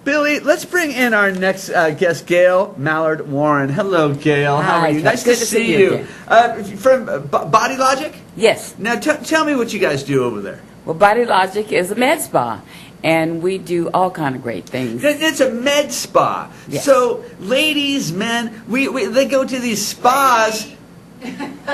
Billy, let's bring in our next guest, Gayle Mallard-Warren. Hello, Gayle. How are you? Nice to see you. From Body Logic? Yes. Now, tell me what you guys do over there. Well, Body Logic is a med spa, and we do all kind of great things. It's a med spa. Yes. So, ladies, men, they go to these spas.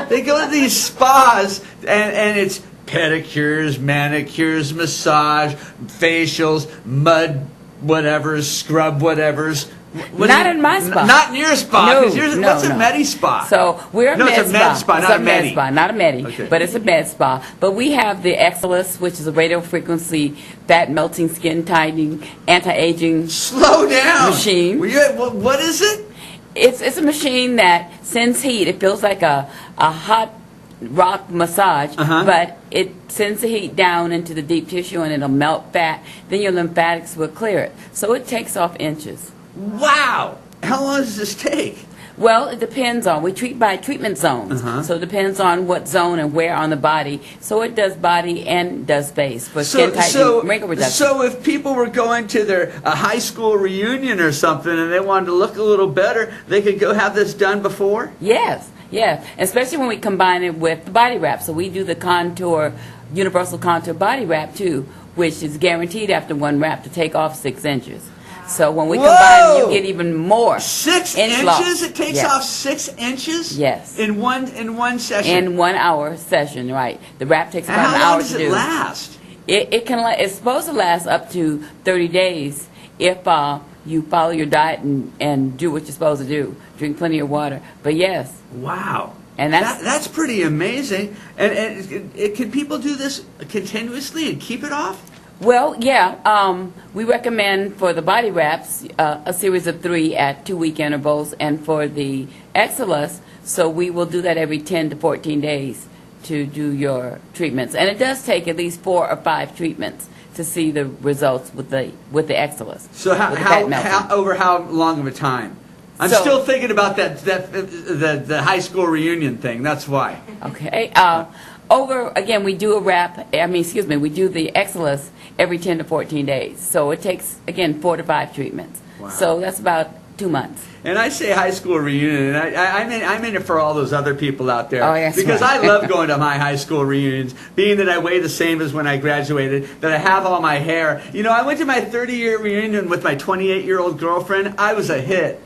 They go to these spas, and it's pedicures, manicures, massage, facials, mud whatevers, scrub whatevers. Not in my spa. Not in your spa. No, what's a medi spa? So we're a med spa. It's a med spa, not a medi. Not a medi, Okay. but it's a med spa. But we have the Exilus, which is a radio frequency fat melting, skin tightening, anti-aging. Slow down. Machine. What is it? It's a machine that sends heat. It feels like a hot rock massage, but it sends the heat down into the deep tissue and it'll melt fat. Then your lymphatics will clear it. So it takes off inches. Wow. How long does this take? Well, it depends on, we treat by treatment zones. So it depends on what zone and where on the body. So it does body and does face for skin tightening, wrinkle reduction. So if people were going to their high school reunion or something and they wanted to look a little better, they could go have this done before? Yes. Yeah, especially when we combine it with the body wrap. So we do the contour, universal contour body wrap too, which is guaranteed after one wrap to take off 6 inches. So when we combine, you get even more. 6 inches? Loss. It takes off 6 inches? Yes. In one session? In 1 hour session, right. The wrap takes about an hour hour to do. How long does it last? It's supposed to last up to 30 days if you follow your diet and do what you're supposed to do. Drink plenty of water. But yes. Wow. And that's pretty amazing. And can people do this continuously and keep it off? Well, yeah. We recommend for the body wraps a series of 3 at 2-week intervals, and for the Exilus, so we will do that every 10 to 14 days to do your treatments. And it does take at least 4 or 5 treatments to see the results with the Exilus. So over how long of a time? I'm still thinking about the high school reunion thing. That's why. Okay. Again, we do we do the Exilus every 10 to 14 days. So it takes, again, 4 to 5 treatments. Wow. So that's about 2 months. And I say high school reunion, and I'm in it for all those other people out there. Oh, yes, because right. I love going to my high school reunions, being that I weigh the same as when I graduated, that I have all my hair. You know, I went to my 30-year reunion with my 28-year-old girlfriend. I was a hit.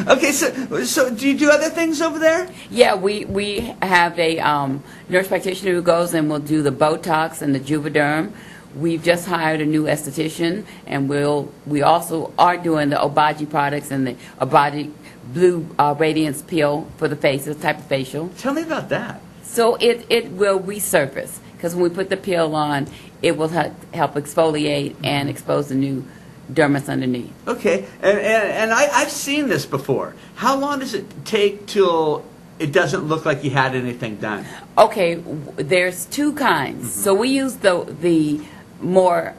Okay, so do you do other things over there? Yeah, we have a nurse practitioner who goes and will do the Botox and the Juvederm. We've just hired a new esthetician, and we also are doing the Obagi products and the Obagi Blue Radiance Peel for the face, this type of facial. Tell me about that. So it will resurface, because when we put the peel on, it will help exfoliate and expose the new dermis underneath. Okay, and I've seen this before. How long does it take till it doesn't look like you had anything done? Okay, there's 2 kinds. So we use the more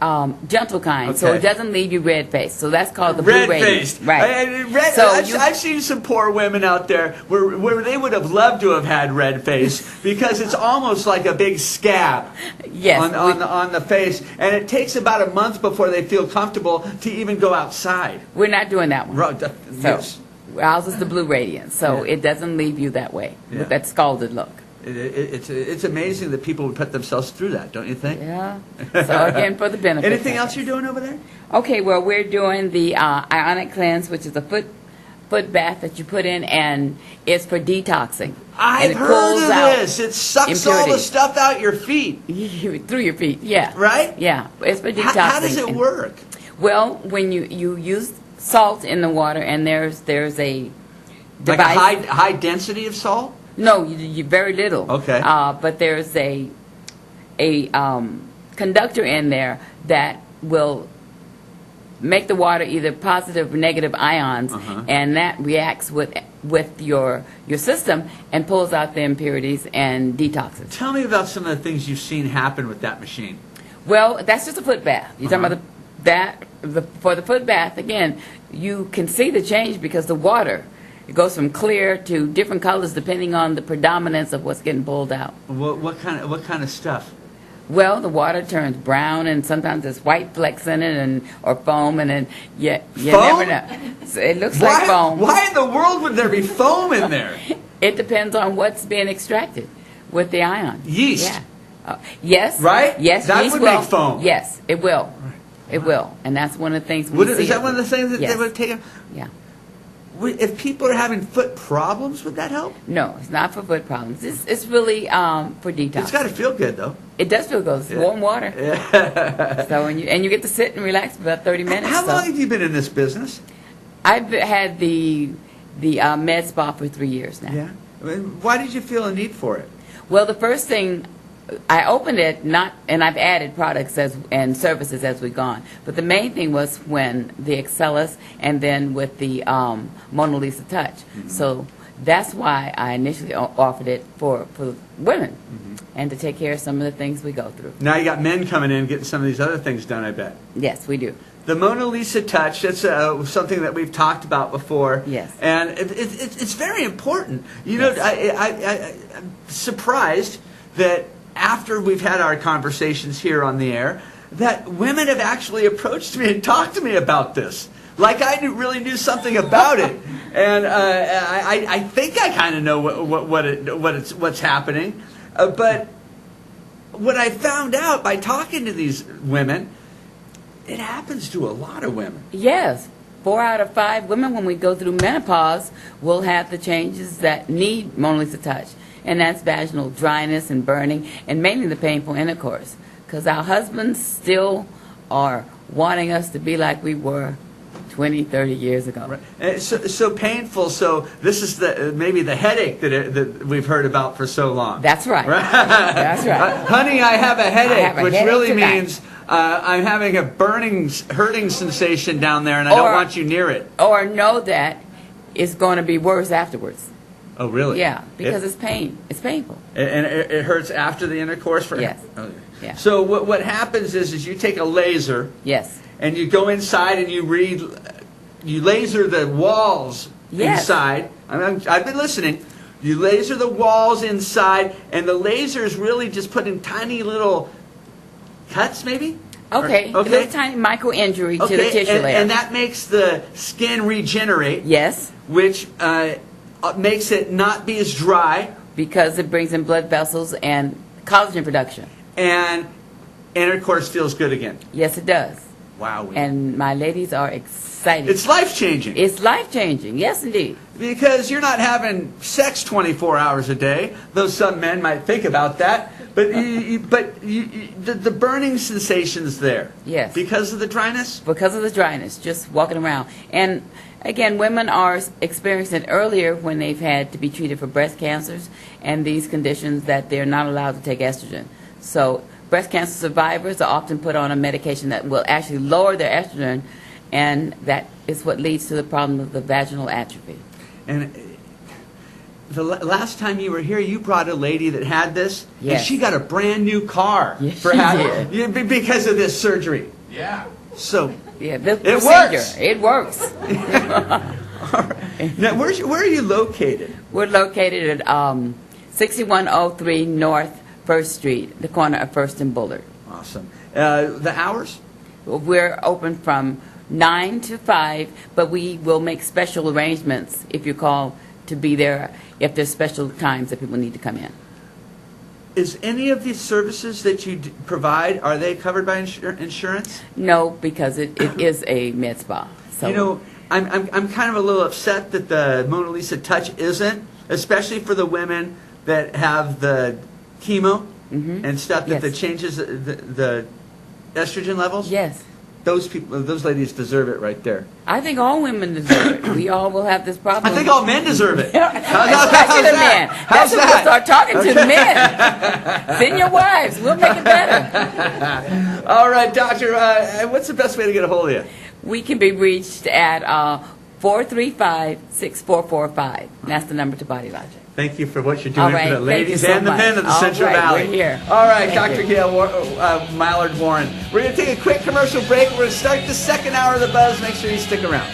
gentle kind, so it doesn't leave you red-faced. So that's called the blue radiance. Right. I've seen some poor women out there where they would have loved to have had red face because it's almost like a big scab on the face, and it takes about a month before they feel comfortable to even go outside. We're not doing that one. Right. So ours is the blue radiance, so it doesn't leave you that way with that scalded look. It's amazing that people would put themselves through that, don't you think? Yeah. So again, for the benefit. Anything else you're doing over there? Okay, well, we're doing the ionic cleanse, which is a foot bath that you put in, and it's for detoxing. I've heard of this. It sucks all the stuff out your feet. Through your feet, yeah. Right? Yeah, it's for detoxing. How does it work? Well, when you use salt in the water, and there's a device. Like a high density of salt? No, you very little. Okay. But there's a conductor in there that will make the water either positive or negative ions, and that reacts with your system and pulls out the impurities and detoxes. Tell me about some of the things you've seen happen with that machine. Well, that's just a foot bath. You're talking about for the foot bath, again, you can see the change because the water, it goes from clear to different colors depending on the predominance of what's getting pulled out. What kind of stuff? Well, the water turns brown, and sometimes there's white flecks in it, or foam, and then you Foam? never know. So it looks like foam. Why in the world would there be foam in there? It depends on what's being extracted with the ion. Yeast. Yeah. Yes. Right? Yes. That yeast would will. make foam. Yes, it will. It will, and that's one of the things we see. Is that one of the things that Yes. they would take? Yeah. If people are having foot problems, would that help? No, it's not for foot problems. It's really for detox. It's got to feel good, though. It does feel good. It's warm water. Yeah. So you get to sit and relax for about 30 minutes. How long have you been in this business? I've had the med spa for 3 years now. Yeah. I mean, why did you feel a need for it? Well, the first thing, I opened it and I've added products and services as we've gone. But the main thing was when the Excellus and then with the Mona Lisa Touch. Mm-hmm. So that's why I initially offered it for women and to take care of some of the things we go through. Now you got men coming in getting some of these other things done, I bet. Yes, we do. The Mona Lisa Touch, that's something that we've talked about before. Yes. And it's very important. You know, Yes. I'm surprised that after we've had our conversations here on the air, that women have actually approached me and talked to me about this. Like I really knew something about it. And I think I kind of know what's happening. But what I found out by talking to these women, it happens to a lot of women. Yes. 4 out of 5 women, when we go through menopause, will have the changes that need Mona Lisa Touch. And that's vaginal dryness and burning, and mainly the painful intercourse. Because our husbands still are wanting us to be like we were 20, 30 years ago. Right. And so painful. So this is maybe the headache that we've heard about for so long. That's right. That's right. Honey, I have a headache, have a which headache really tonight. means I'm having a burning, hurting sensation down there, and I don't want you near it. Or know that it's going to be worse afterwards. Oh, really? Yeah, because it's pain. It's painful. And it hurts after the intercourse? Yes. Okay. Yeah. So what happens is you take a laser, Yes. and you go inside and you laser the walls Yes. inside. I've been listening. You laser the walls inside, and the laser is really just putting tiny little cuts, maybe? Okay. Okay. A little tiny micro injury to the tissue layer. And that makes the skin regenerate, Yes, which makes it not be as dry, because it brings in blood vessels and collagen production. and intercourse feels good again. Yes, it does. Wow. And my ladies are excited. It's life-changing. It's life-changing. Yes, indeed. Because you're not having sex 24 hours a day, though some men might think about that. But the burning sensation's there. Yes. Because of the dryness? Because of the dryness, just walking around. And again, women are experiencing it earlier when they've had to be treated for breast cancers and these conditions that they're not allowed to take estrogen. So breast cancer survivors are often put on a medication that will actually lower their estrogen, and that is what leads to the problem of the vaginal atrophy. And the last time you were here, you brought a lady that had this, Yes. and she got a brand new car Yes, for she having did. because of this surgery. Yeah. So Yeah, the It procedure. works. It works. now, where are you located? We're located at 6103 North 1st Street, the corner of 1st and Bullard. Awesome. The hours? We're open from 9 to 5, but we will make special arrangements if you call to be there, if there's special times that people need to come in. Is any of these services that you provide, are they covered by insurance? No, because it is a med spa. So You know, I'm kind of a little upset that the Mona Lisa Touch isn't, especially for the women that have the chemo and stuff that Yes. changes the estrogen levels. yes. Those people, those ladies deserve it right there. I think all women deserve it. We all will have this problem. I think all men deserve it. Especially the men. How's That's when we'll start talking to the men. that? Send your wives. We'll make it better. All right, doctor, what's the best way to get a hold of you? We can be reached at 435-6445. That's the number to Body Logic. Thank you for what you're doing All right, for the thank you ladies so and the much. men of the All Central right, Valley. we're here. All right, Thank Dr. you. Gayle Mallard-Warren. We're going to take a quick commercial break. We're going to start the second hour of the Buzz. Make sure you stick around.